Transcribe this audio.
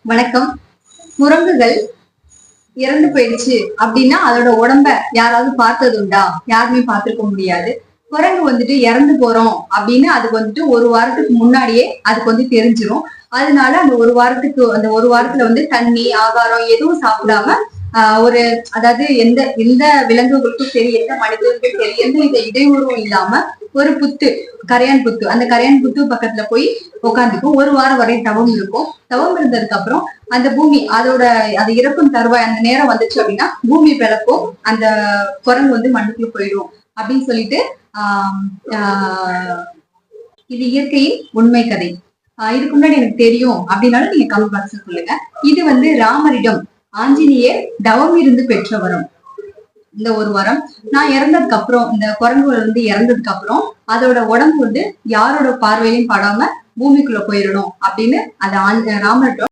வணக்கம். குரங்குகள் இறந்து போயிடுச்சு அப்படின்னா அதோட உடம்ப யாராவது பார்த்தது உண்டா? யாருமே பார்த்திருக்க முடியாது. குரங்கு வந்துட்டு இறந்து போறோம் அப்படின்னு அதுக்கு வந்துட்டு ஒரு வாரத்துக்கு முன்னாடியே அதுக்கு வந்து தெரிஞ்சிரும். அதனால அந்த ஒரு வாரத்துல வந்து தண்ணி, ஆகாரம் எதுவும் சாப்பிடாம ஒரு அதாவது எந்த எந்த விலங்குகளுக்கும் சரி, எந்த மனிதர்களுக்கும் சரி, எந்த வித இடையூறும் இல்லாம ஒரு புத்து, கரையான் புத்து, அந்த கரையான் புத்து பக்கத்துல போய் உட்காந்துக்கும். ஒரு வாரம் வரை தவம் இருக்கும். தவம் இருந்ததுக்கு அப்புறம் அந்த பூமி அது இறக்கும் தருவாய் அந்த நேரம் வந்துச்சு அப்படின்னா பூமி பிளக்கும், அந்த குரங்கு வந்து மண்ணுக்குள்ள போயிடும் அப்படின்னு சொல்லிட்டு இது இயற்கையின் உண்மை கதை. இதுக்கு முன்னாடி எனக்கு தெரியும் அப்படின்னாலும் நீங்க கமெண்ட் பாக்ஸ்ல சொல்லுங்க. இது வந்து ராமரிடம் ஆஞ்சநேயர் தவம் இருந்து பெற்ற வரம். இந்த ஒரு வாரம் நான் இறந்ததுக்கு அப்புறம், இந்த குரங்குகள் வந்து இறந்ததுக்கு அப்புறம் அதோட உடம்பு வந்து யாரோட பார்வையும் படாம பூமிக்குள்ள போயிடணும் அப்படின்னு அந்த ராமர்கிட்ட